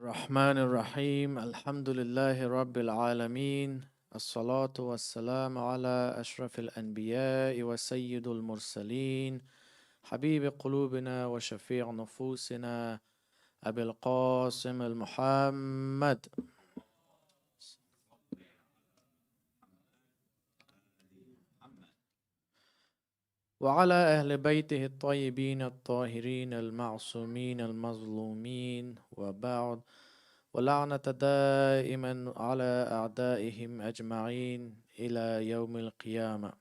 الرحمن الرحيم الحمد لله رب العالمين الصلاة والسلام على أشرف الأنبياء وسيد المرسلين حبيب قلوبنا وشفيع نفوسنا أبي القاسم المحمد وعلى أهل بيته الطيبين الطاهرين المعصومين المظلومين وبعد ولعنة دائما على أعدائهم أجمعين إلى يوم القيامة.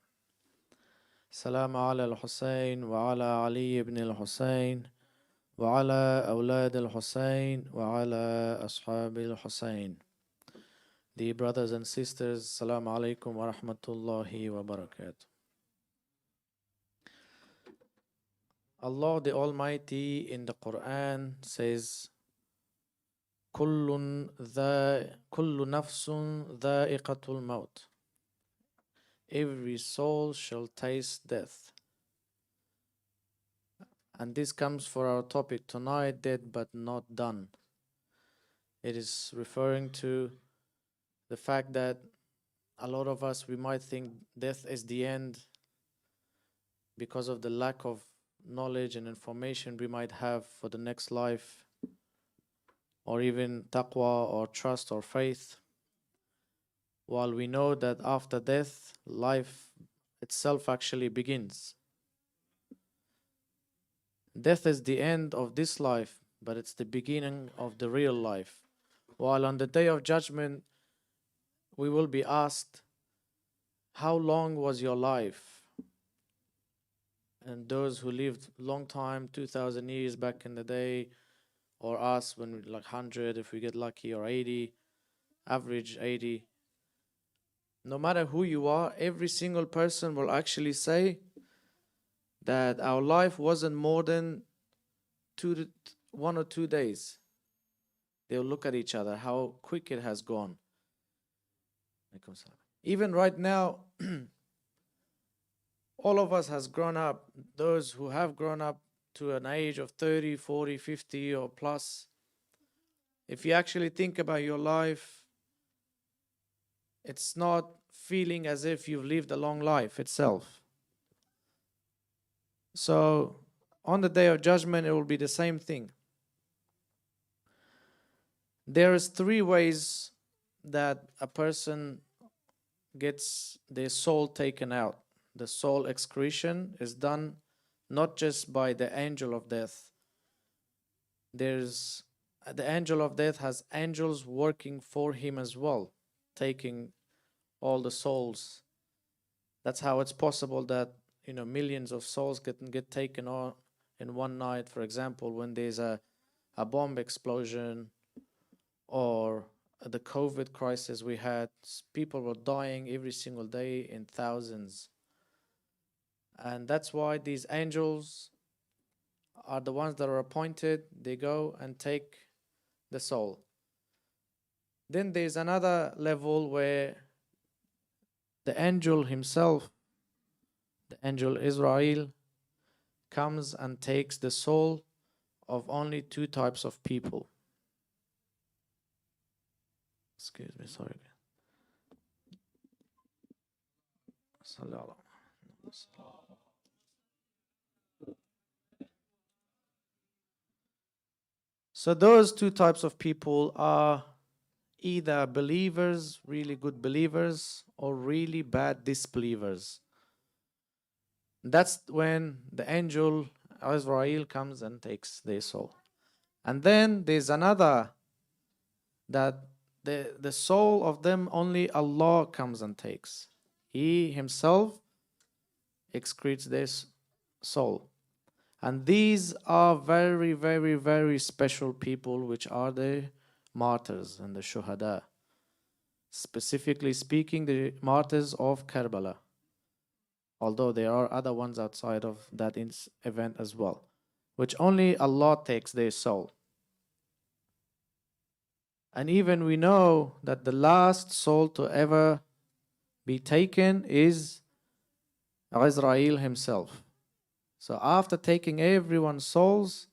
السلام على الحسين وعلى علي بن الحسين وعلى أولاد الحسين وعلى أصحاب الحسين. Dear brothers and sisters, Assalamu alaikum wa rahmatullahi wa barakatuh. Allah the Almighty in the Quran says, كل نفس ذائقة الموت. Every soul shall taste death. And this comes for our topic tonight, dead but not done. It is referring to the fact that a lot of us, we might think death is the end because of the lack of knowledge and information we might have for the next life, or even taqwa or trust or faith. While we know that after death, life itself actually begins. Death is the end of this life, but it's the beginning of the real life. While on the day of judgment, we will be asked, how long was your life? And those who lived long time, 2000 years back in the day, or us when we're like 100, if we get lucky, or 80, average 80. No matter who you are, every single person will actually say that our life wasn't more than 1 or 2 days. They'll look at each other, how quick it has gone. Even right now, all of us has grown up. Those who have grown up to an age of 30, 40, 50 or plus, if you actually think about your life, it's not feeling as if you've lived a long life itself. So on the day of judgment, it will be the same thing. There is 3 ways that a person gets their soul taken out. The soul excretion is done not just by the angel of death. The angel of death has angels working for him as well, taking all the souls. That's how it's possible that millions of souls get taken on in one night. For example, when there's a bomb explosion or the COVID crisis we had, people were dying every single day in thousands. And that's why these angels are the ones that are appointed. They go and take the soul. Then there's another level where the angel himself, the angel Israel, comes and takes the soul of only 2 types of people. Excuse me, sorry. So those 2 types of people are either believers, really good believers, or really bad disbelievers. That's when the angel Israel comes and takes their soul. And then there's another, that the soul of them only Allah comes and takes. He himself excretes their soul. And these are very, very, very special people, which are the martyrs and the shuhada. Specifically speaking, the martyrs of Karbala. Although there are other ones outside of that event as well, which only Allah takes their soul. And even we know that the last soul to ever be taken is Israel himself. So after taking everyone's souls,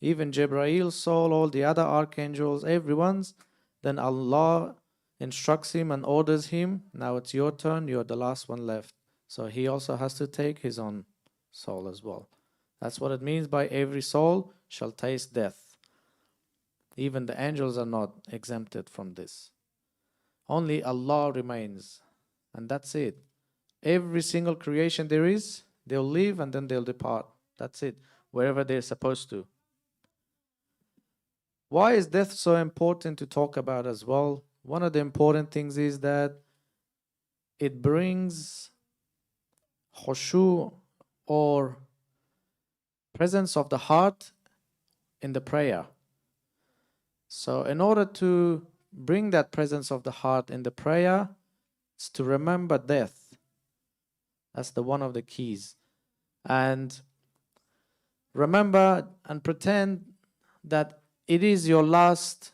even Jibrail's soul, all the other archangels, everyone's, then Allah instructs him and orders him, now it's your turn, you're the last one left. So he also has to take his own soul as well. That's what it means by every soul shall taste death. Even the angels are not exempted from this. Only Allah remains, and that's it. Every single creation there is, they'll live and then they'll depart. That's it, wherever they're supposed to. Why is death so important to talk about as well? One of the important things is that it brings khushu, or presence of the heart in the prayer. So in order to bring that presence of the heart in the prayer, it's to remember death. That's the one of the keys. And remember and pretend that it is your last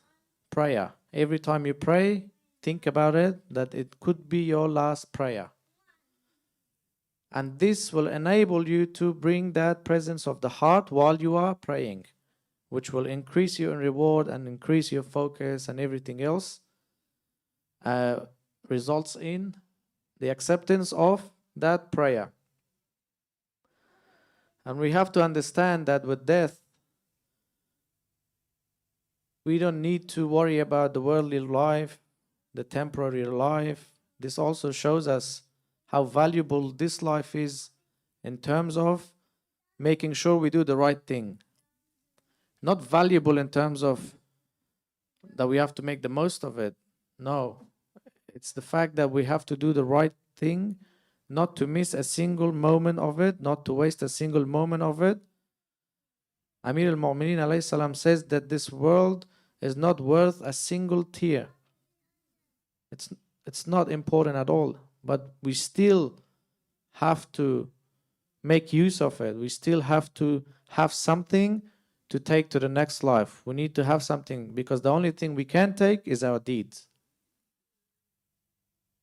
prayer. Every time you pray, think about it, that it could be your last prayer. And this will enable you to bring that presence of the heart while you are praying, which will increase your reward and increase your focus, and everything else results in the acceptance of that prayer. And we have to understand that with death, we don't need to worry about the worldly life, the temporary life. This also shows us how valuable this life is in terms of making sure we do the right thing. Not valuable in terms of that we have to make the most of it. No, it's the fact that we have to do the right thing, not to miss a single moment of it, not to waste a single moment of it. Amir al-Mu'mineen alayhi salam says that this world is not worth a single tear. It's not important at all, but we still have to make use of it. We still have to have something to take to the next life. We need to have something, because the only thing we can take is our deeds.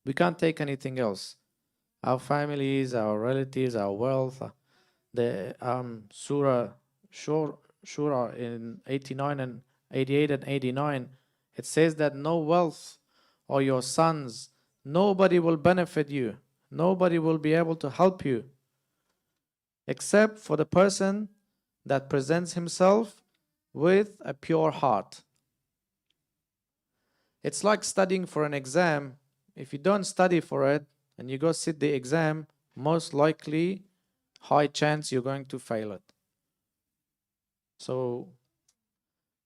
We can't take anything else. Our families, our relatives, our wealth. The Surah Shura in 89 and 88 and 89, it says that no wealth or your sons, nobody will benefit you. Nobody will be able to help you except for the person that presents himself with a pure heart. It's like studying for an exam. If you don't study for it and you go sit the exam, most likely, high chance you're going to fail it. So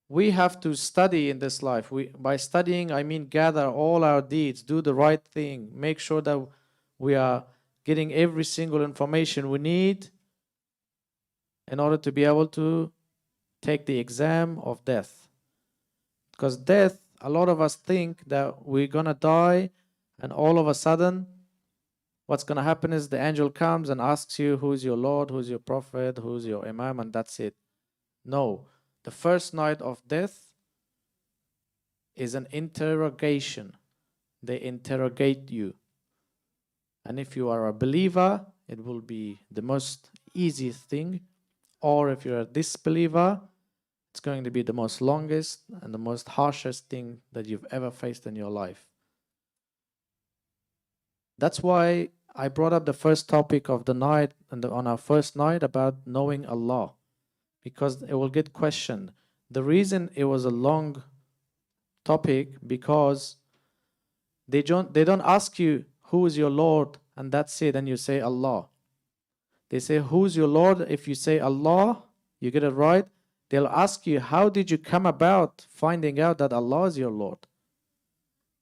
we have to study in this life. By studying, I mean gather all our deeds, do the right thing, make sure that we are getting every single information we need in order to be able to take the exam of death. Because death, a lot of us think that we're going to die, and all of a sudden, what's going to happen is the angel comes and asks you, who's your Lord, who's your Prophet, who's your Imam, and that's it. No. The first night of death is an interrogation. They interrogate you. And if you are a believer, it will be the most easiest thing. Or if you're a disbeliever, it's going to be the most longest and the most harshest thing that you've ever faced in your life. That's why I brought up the first topic of the night and on our first night about knowing Allah, because it will get questioned. The reason it was a long topic, because they don't ask you who is your Lord and that's it, and you say Allah. They say, who's your Lord? If you say Allah, you get it right. They'll ask you, how did you come about finding out that Allah is your Lord?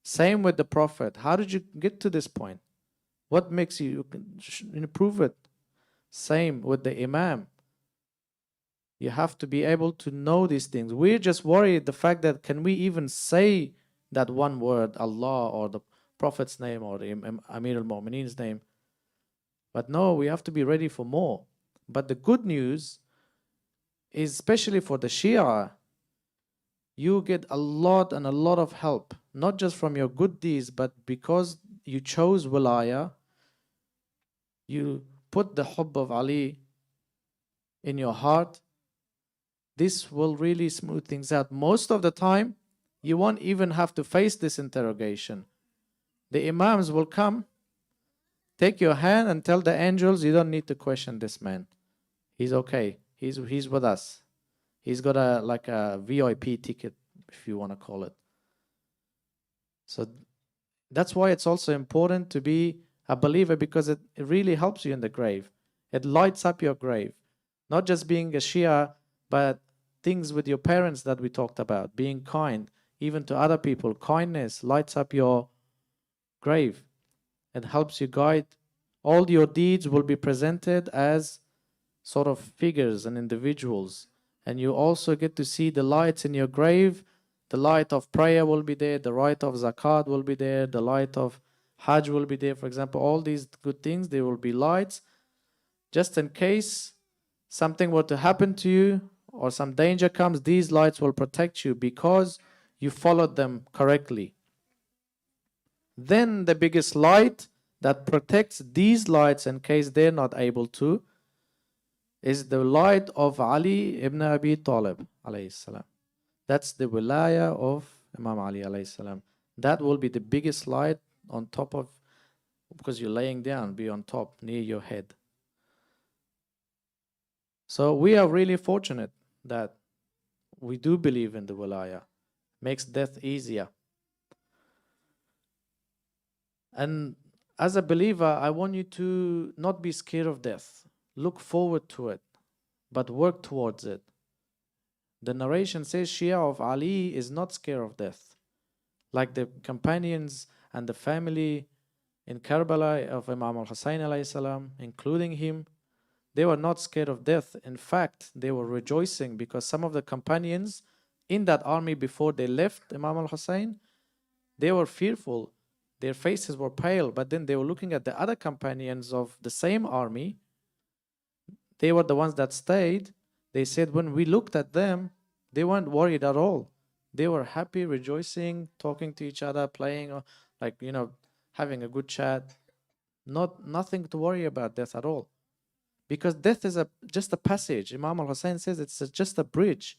Same with the Prophet. How did you get to this point? What makes you prove it? Same with the Imam. You have to be able to know these things. We're just worried the fact that can we even say that one word, Allah, or the Prophet's name, or the Amir al-Mu'mineen's name. But no, we have to be ready for more. But the good news is, especially for the Shia, you get a lot and a lot of help, not just from your good deeds, but because you chose Wilaya, you put the Hubb of Ali in your heart, this will really smooth things out. Most of the time, you won't even have to face this interrogation. The imams will come, take your hand and tell the angels, you don't need to question this man. He's okay. He's with us. He's got a VIP ticket, if you want to call it. So that's why it's also important to be a believer, because it really helps you in the grave. It lights up your grave. Not just being a Shia, but things with your parents that we talked about. Being kind, even to other people. Kindness lights up your grave. It helps you guide. All your deeds will be presented as sort of figures and individuals. And you also get to see the lights in your grave. The light of prayer will be there. The light of zakat will be there. The light of Hajj will be there. For example, all these good things, there will be lights. Just in case something were to happen to you or some danger comes, these lights will protect you because you followed them correctly. Then the biggest light that protects these lights in case they're not able to is the light of Ali ibn Abi Talib alayhi salam. That's the wilaya of Imam Ali alayhi salam. That will be the biggest light on top of, because you're laying down, be on top near your head. So we are really fortunate that we do believe in the wilaya. Makes death easier. And as a believer, I want you to not be scared of death. Look forward to it, but work towards it. The narration says Shia of Ali is not scared of death. Like the companions and the family in Karbala of Imam al-Hussein alayhi salam, including him, they were not scared of death. In fact, they were rejoicing because some of the companions in that army before they left Imam al-Hussein, they were fearful. Their faces were pale, but then they were looking at the other companions of the same army. They were the ones that stayed. They said when we looked at them, they weren't worried at all. They were happy, rejoicing, talking to each other, playing, having a good chat. Nothing to worry about death at all. Because death is just a passage. Imam al-Hussein says it's just a bridge.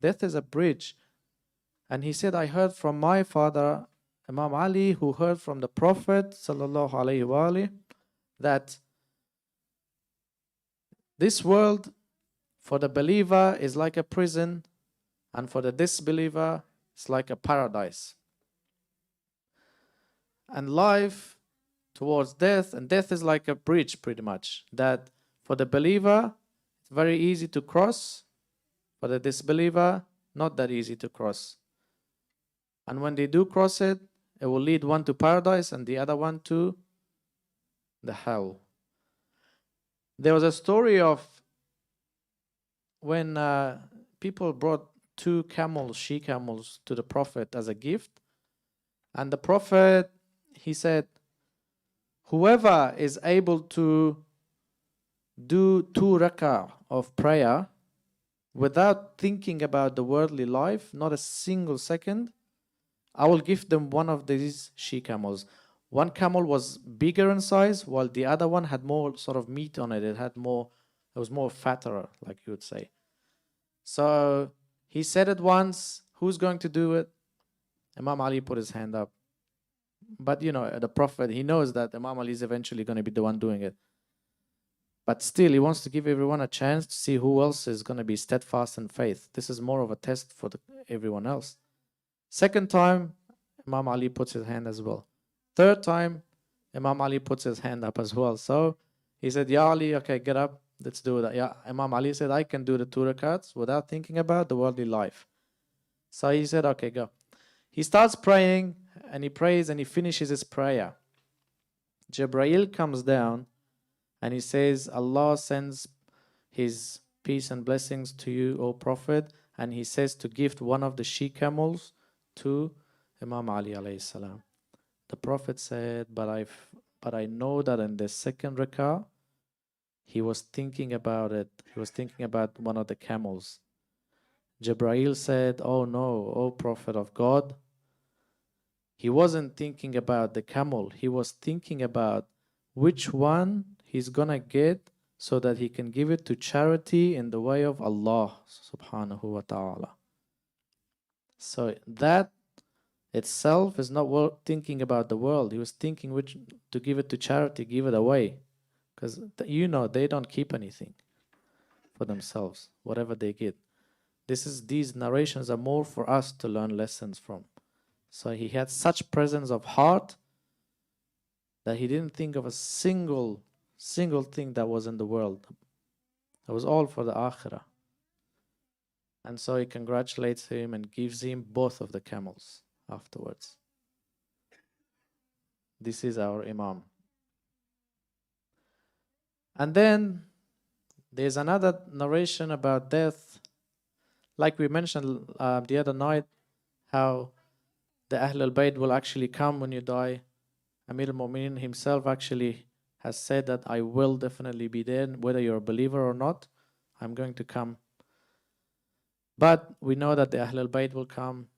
Death is a bridge. And he said, I heard from my father, Imam Ali, who heard from the Prophet sallallahu alaihi wasallam, that this world for the believer is like a prison, and for the disbeliever it's like a paradise. And life towards death, and death is like a bridge pretty much, that for the believer it's very easy to cross, for the disbeliever not that easy to cross. And when they do cross it, it will lead one to paradise and the other one to the hell. There was a story of when people brought 2 camels, she camels, to the Prophet as a gift. And the Prophet, he said, whoever is able to do 2 rak'ah of prayer without thinking about the worldly life, not a single second, I will give them one of these she camels. One camel was bigger in size, while the other one had more sort of meat on it. It was more fatter, like you would say. So he said it once. Who's going to do it? Imam Ali put his hand up. But the Prophet, he knows that Imam Ali is eventually going to be the one doing it. But still, he wants to give everyone a chance to see who else is going to be steadfast in faith. This is more of a test for everyone else. Second time, Imam Ali puts his hand as well. Third time, Imam Ali puts his hand up as well. So he said, Ya Ali, okay, get up. Let's do that. Yeah, Imam Ali said, I can do the 2 rakats without thinking about the worldly life. So he said, okay, go. He starts praying, and he prays, and he finishes his prayer. Jibreel comes down, and he says, Allah sends his peace and blessings to you, O Prophet, and he says to gift one of the she camels to Imam Ali alayhi salam. The Prophet said, but I know that in the second rak'ah, he was thinking about it. He was thinking about one of the camels. Jibreel said, oh no, O Prophet of God. He wasn't thinking about the camel. He was thinking about which one he's gonna get so that he can give it to charity in the way of Allah subhanahu wa ta'ala. So that itself is not thinking about the world. He was thinking which to give it to charity, give it away. Because they don't keep anything for themselves, whatever they get. These narrations are more for us to learn lessons from. So he had such presence of heart that he didn't think of a single thing that was in the world. It was all for the akhirah. And so he congratulates him and gives him both of the camels afterwards. This is our Imam. And then there's another narration about death. Like we mentioned the other night, how the Ahl al-Bayt will actually come when you die. Amir al-Mu'minin himself actually has said that I will definitely be there, whether you're a believer or not, I'm going to come. But we know that the Ahl al-Bayt will come.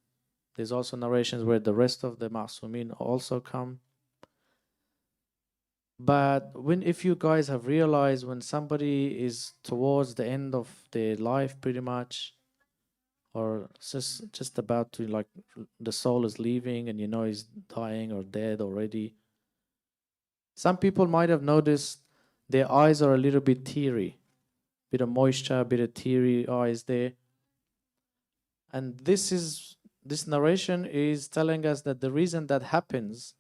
There's also narrations where the rest of the Ma'sumin also come. But if you guys have realized when somebody is towards the end of their life pretty much, or just about to, like, the soul is leaving and he's dying or dead already, some people might have noticed their eyes are a little bit teary, bit of moisture, a bit of teary eyes there. And this narration is telling us that the reason that happens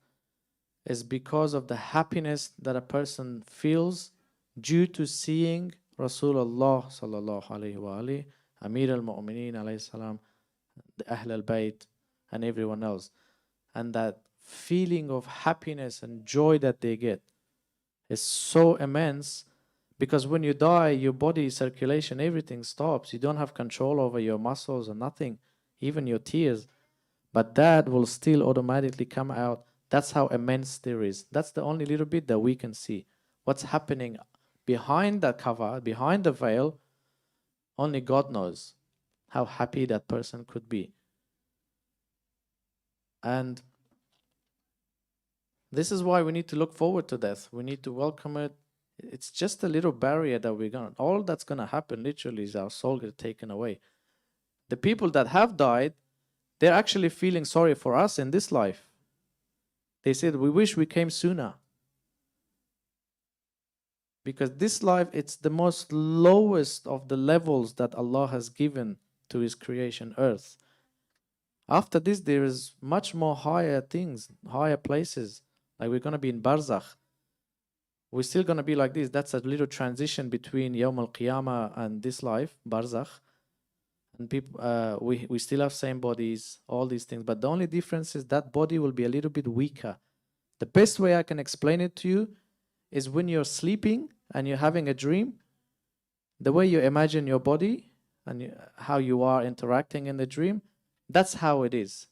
is because of the happiness that a person feels due to seeing Rasulullah sallallahu alaihi wa alihi, Amir al-Mu'mineen alayhi salam, the Ahl al-Bayt, and everyone else. And that feeling of happiness and joy that they get is so immense, because when you die, your body circulation, everything stops. You don't have control over your muscles or nothing, even your tears. But that will still automatically come out. That's how immense there is. That's the only little bit that we can see. What's happening behind the cover, behind the veil, only God knows how happy that person could be. And this is why we need to look forward to death. We need to welcome it. It's just a little barrier that all that's gonna happen literally is our soul get taken away. The people that have died, they're actually feeling sorry for us in this life. They said, we wish we came sooner. Because this life, it's the most lowest of the levels that Allah has given to His creation, earth. After this, there is much more higher things, higher places. Like we're going to be in Barzakh. We're still going to be like this. That's a little transition between Yawm al-Qiyamah and this life, Barzakh. And people, we still have same bodies, all these things. But the only difference is that body will be a little bit weaker. The best way I can explain it to you is when you're sleeping and you're having a dream, the way you imagine your body and how you are interacting in the dream, that's how it is.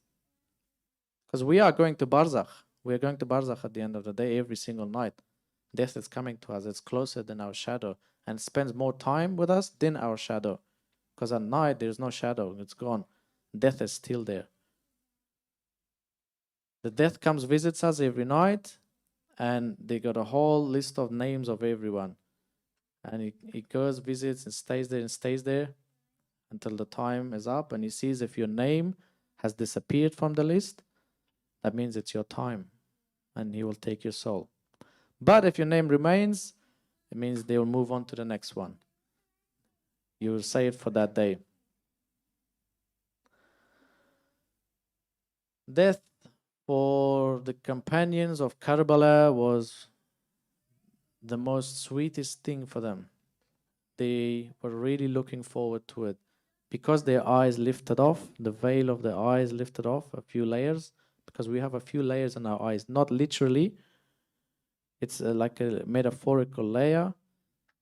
Because we are going to Barzakh. We are going to Barzakh at the end of the day every single night. Death is coming to us. It's closer than our shadow and spends more time with us than our shadow. Because at night, there's no shadow. It's gone. Death is still there. The death comes, visits us every night, and they got a whole list of names of everyone. And he goes, visits, and stays there until the time is up. And he sees if your name has disappeared from the list, that means it's your time. And he will take your soul. But if your name remains, it means they will move on to the next one. You will say it for that day. Death for the companions of Karbala was the most sweetest thing for them. They were really looking forward to it because their eyes lifted off, the veil of their eyes lifted off a few layers, because we have a few layers in our eyes, not literally. It's like a metaphorical layer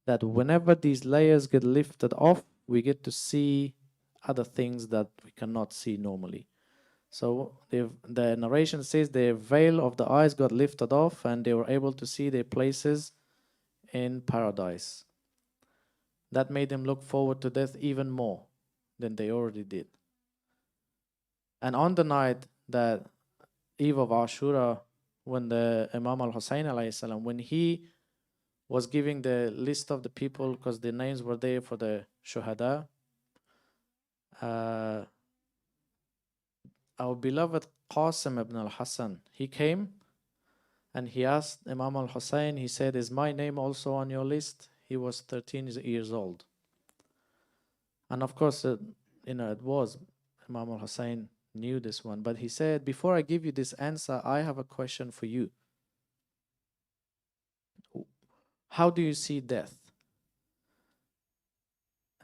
that whenever these layers get lifted off, we get to see other things that we cannot see normally. So the narration says the veil of the eyes got lifted off and they were able to see their places in paradise. That made them look forward to death even more than they already did. And on the night, that eve of Ashura, when the Imam al-Hussein alayhi salam, when he was giving the list of the people because the names were there for the shuhada. Our beloved Qasim ibn al-Hassan, he came and he asked Imam al-Hussein, he said, is my name also on your list? He was 13 years old. And of course, it was. Imam al-Hussein knew this one. But he said, before I give you this answer, I have a question for you. How do you see death?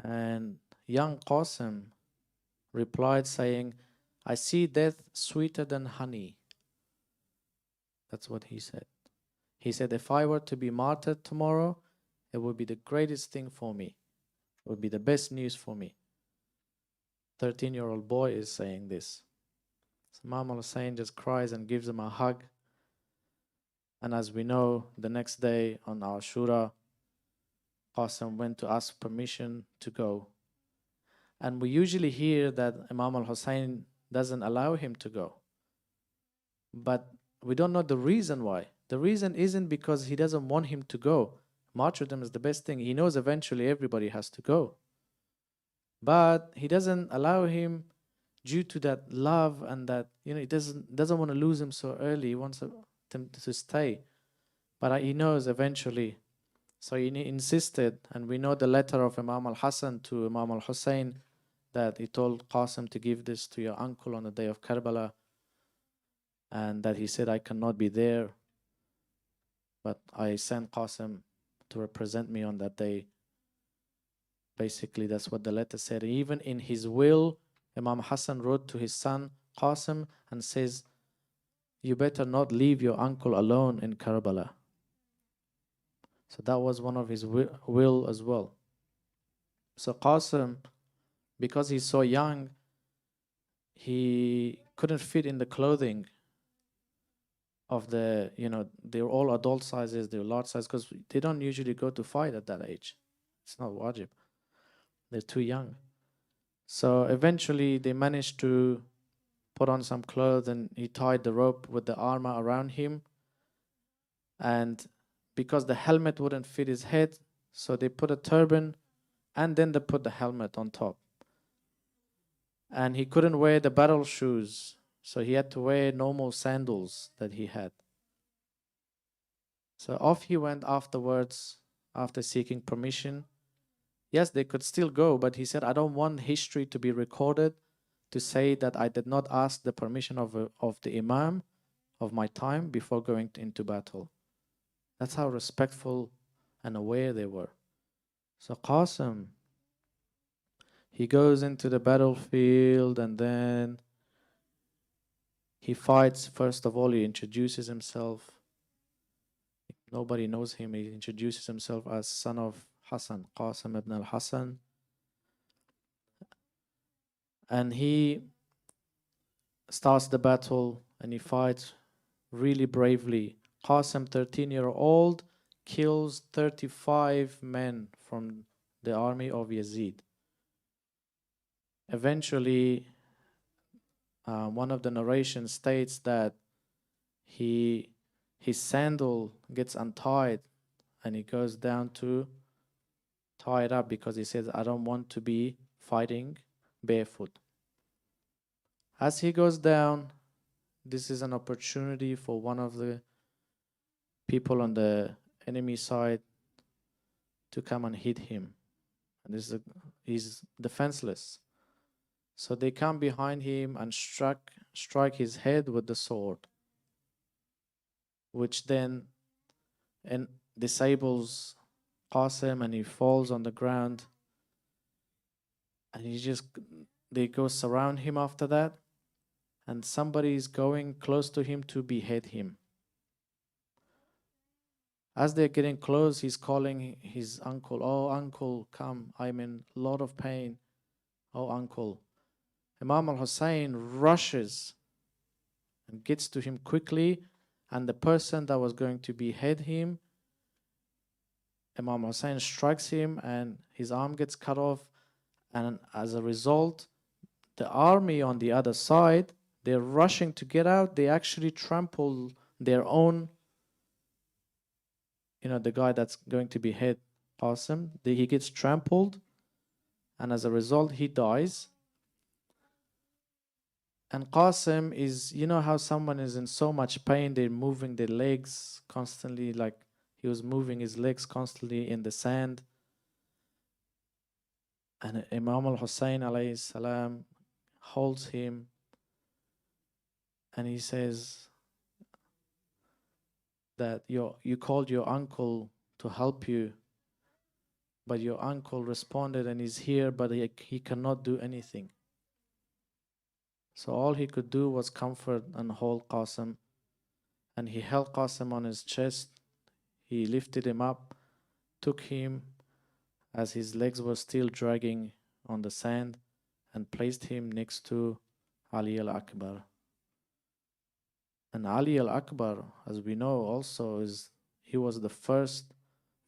And young Qasim replied saying, I see death sweeter than honey. That's what he said. He said, if I were to be martyred tomorrow, it would be the greatest thing for me. It would be the best news for me. 13-year-old boy is saying this. So Imam al-Hussein just cries and gives him a hug. And as we know, the next day on Ashura, Qasim went to ask permission to go. And we usually hear that Imam al-Hussein doesn't allow him to go. But we don't know the reason why. The reason isn't because he doesn't want him to go. Martyrdom is the best thing. He knows eventually everybody has to go. But he doesn't allow him due to that love and that, he doesn't want to lose him so early. He wants him to stay. But he knows eventually. So he insisted, and we know the letter of Imam al-Hassan to Imam al-Hussein that he told Qasim to give this to your uncle on the day of Karbala, and that he said, I cannot be there, but I sent Qasim to represent me on that day. Basically, that's what the letter said. Even in his will, Imam Hassan wrote to his son Qasim and says, you better not leave your uncle alone in Karbala. So that was one of his will as well. So Qasim, because he's so young, he couldn't fit in the clothing of the, they're all adult sizes, they're large size, because they don't usually go to fight at that age. It's not wajib. They're too young. So eventually they managed to put on some clothes, and he tied the rope with the armor around him. And because the helmet wouldn't fit his head, so they put a turban and then they put the helmet on top. And he couldn't wear the battle shoes, so he had to wear normal sandals that he had. So off he went afterwards, after seeking permission. Yes, they could still go, but he said, I don't want history to be recorded to say that I did not ask the permission of the Imam of my time before going into battle. That's how respectful and aware they were. So Qasim, he goes into the battlefield, and then he fights. First of all, he introduces himself. Nobody knows him. He introduces himself as son of Hassan, Qasim ibn al-Hassan. And he starts the battle and he fights really bravely. Qasim, 13-year-old, kills 35 men from the army of Yazid. Eventually, one of the narrations states that his sandal gets untied and he goes down to tie it up because he says, I don't want to be fighting barefoot. As he goes down, this is an opportunity for one of the people on the enemy side to come and hit him. And he's defenseless. So they come behind him and strike his head with the sword, which then disables Qasim, and he falls on the ground. And they go surround him after that, and somebody is going close to him to behead him. As they're getting close, he's calling his uncle, oh uncle, come, I'm in a lot of pain. Oh uncle. Imam al-Hussein rushes and gets to him quickly, and the person that was going to behead him, Imam Hussein strikes him and his arm gets cut off, and as a result, the army on the other side, they're rushing to get out. They actually trample their own the guy that's going to behead Qasim, he gets trampled, and as a result, he dies. And Qasim is, how someone is in so much pain, they're moving their legs constantly, like he was moving his legs constantly in the sand. And Imam al-Hussein alayhi salam holds him and he says that you called your uncle to help you, but your uncle responded and he's here, but he cannot do anything. So all he could do was comfort and hold Qasim. And he held Qasim on his chest. He lifted him up, took him as his legs were still dragging on the sand, and placed him next to Ali al-Akbar. And Ali al-Akbar, as we know also, he was the first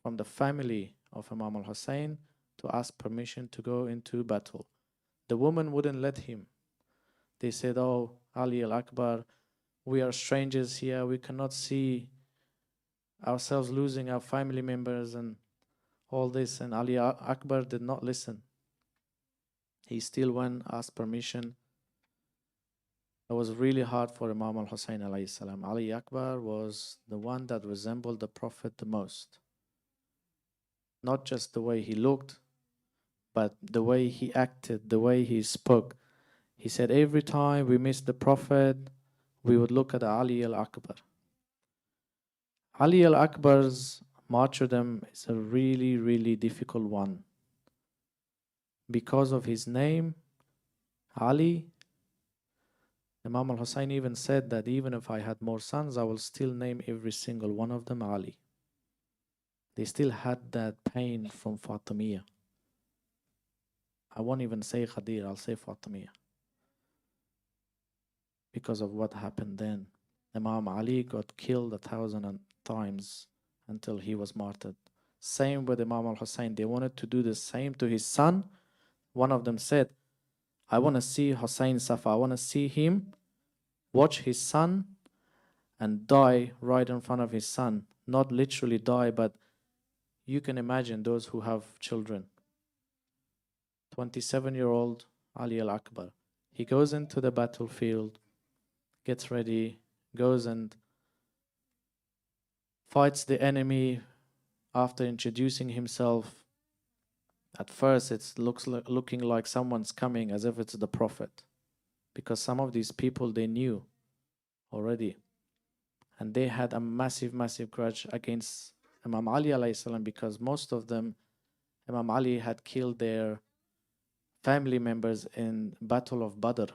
from the family of Imam al-Hussein to ask permission to go into battle. The woman wouldn't let him. They said, "Oh, Ali al-Akbar, we are strangers here. We cannot see ourselves losing our family members and all this." And Ali Akbar did not listen. He still went, asked permission. It was really hard for Imam al-Hussein alayhi salam. Ali Akbar was the one that resembled the Prophet the most. Not just the way he looked, but the way he acted, the way he spoke. He said every time we missed the Prophet, we would look at Ali al-Akbar. Ali al-Akbar's martyrdom is a really, really difficult one. Because of his name, Ali, Imam al-Hussein even said that even if I had more sons, I will still name every single one of them Ali. They still had that pain from Fatimiyya. I won't even say Khadir, I'll say Fatimiyya. Because of what happened then. Imam Ali got killed 1,000 times until he was martyred. Same with Imam al-Hussein. They wanted to do the same to his son. One of them said, "I want to see Hussein Safa. I want to see him watch his son and die right in front of his son." Not literally die, but you can imagine those who have children. 27-year-old Ali al-Akbar. He goes into the battlefield, gets ready, goes and fights the enemy after introducing himself. At first, it looks looking like someone's coming as if it's the Prophet, because some of these people they knew already, and they had a massive, massive grudge against Imam Ali alayhi salam, because most of them, Imam Ali had killed their family members in Battle of Badr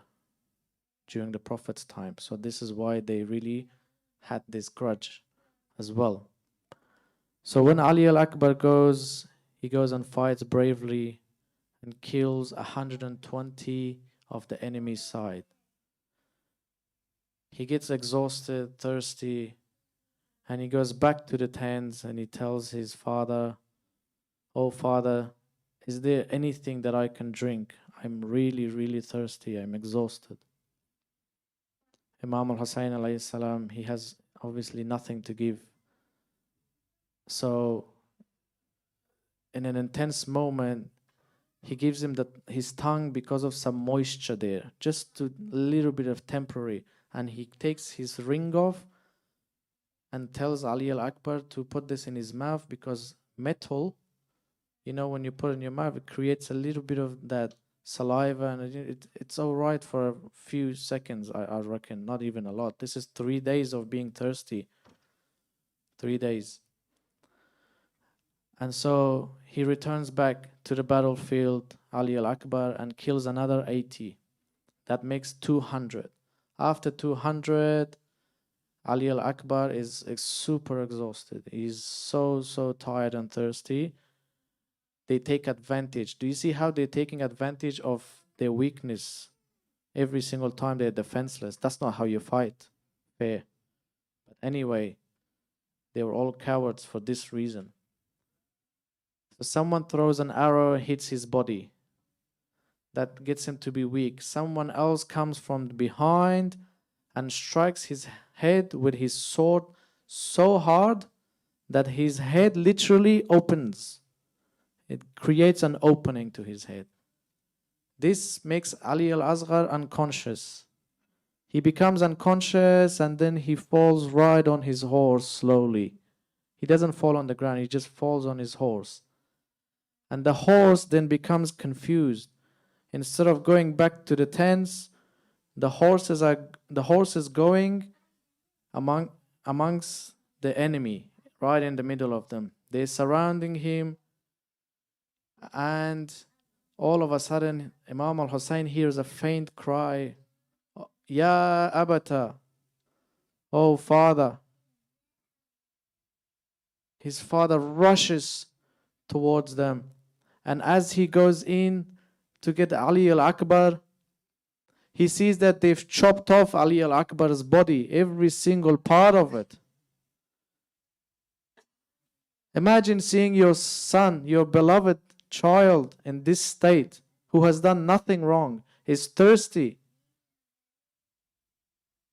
during the Prophet's time. So this is why they really had this grudge as well. So when Ali al-Akbar goes, he goes and fights bravely and kills 120 of the enemy's side. He gets exhausted, thirsty, and he goes back to the tents and he tells his father, "Oh father, is there anything that I can drink? I'm really, really thirsty. I'm exhausted." Imam al-Hussein alayhi salam, he has obviously nothing to give. So in an intense moment, he gives him his tongue because of some moisture there, just a little bit of temporary. And he takes his ring off and tells Ali al-Akbar to put this in his mouth, because metal, when you put it in your mouth, it creates a little bit of that saliva, and it's all right for a few seconds, I reckon, not even a lot. This is 3 days of being thirsty. 3 days. And so he returns back to the battlefield, Ali al-Akbar, and kills another 80. That makes 200. After 200, Ali al-Akbar is super exhausted. He's so tired and thirsty. They take advantage. Do you see how they're taking advantage of their weakness every single time they're defenseless? That's not how you fight. Fair. But anyway, they were all cowards for this reason. So someone throws an arrow, hits his body. That gets him to be weak. Someone else comes from behind and strikes his head with his sword so hard that his head literally opens. It creates an opening to his head. This makes Ali al-Asghar unconscious. He becomes unconscious and then he falls right on his horse slowly. He doesn't fall on the ground, he just falls on his horse. And the horse then becomes confused. Instead of going back to the tents, the horse is going amongst the enemy, right in the middle of them. They're surrounding him, and all of a sudden, Imam al-Hussein hears a faint cry, Ya Abata, oh father. His father rushes towards them, and as he goes in to get Ali al-Akbar, he sees that they've chopped off Ali al-Akbar's body, every single part of it. Imagine seeing your son, your beloved child, in this state, who has done nothing wrong, is thirsty.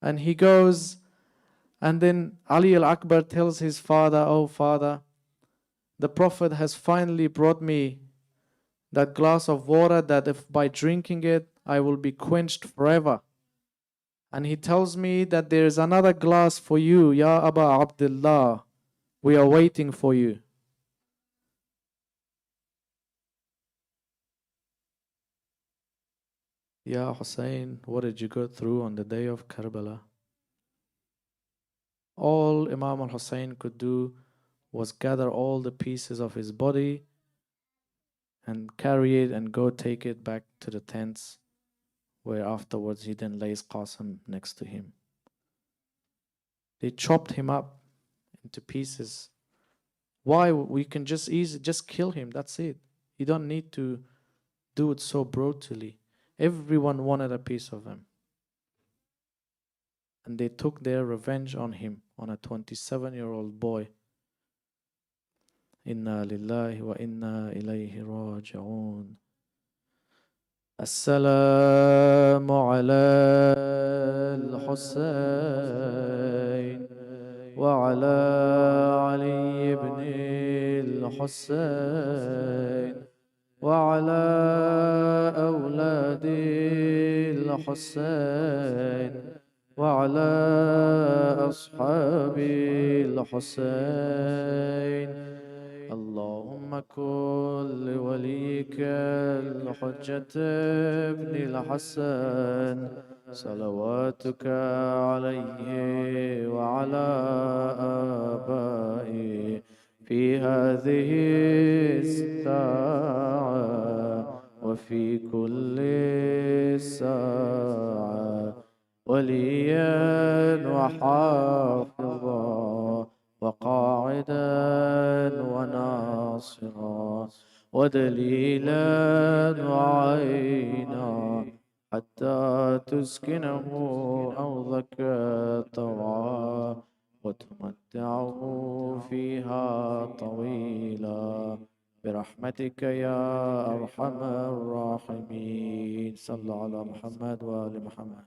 And he goes, and then Ali al-Akbar tells his father, oh father, the Prophet has finally brought me that glass of water that if by drinking it, I will be quenched forever. And he tells me that there is another glass for you, Ya Aba Abdullah. We are waiting for you. Ya Hussein, what did you go through on the day of Karbala? All Imam al-Hussein could do was gather all the pieces of his body and carry it and go take it back to the tents, where afterwards he then lays Qasim next to him. They chopped him up into pieces. Why? We can just kill him, that's it. You don't need to do it so brutally. Everyone wanted a piece of him. And they took their revenge on him, on a 27-year-old boy. Inna lillahi wa inna ilayhi raji'un. Assalamu ala al-Hussein wa ala Ali ibn al-Hussein wa ala awladi al-Hussein وعلى أصحاب الحسين اللهم كن لوليك الحجة ابن الحسن صلواتك عليه وعلى آبائه في هذه الساعة وفي كل ساعة وليا وحافظا وقاعدا وناصرا ودليلا وعينا حتى تسكنه أرضك طوعا وتمتعه فيها طويلا برحمتك يا أرحم الراحمين. صلى على محمد وآل محمد.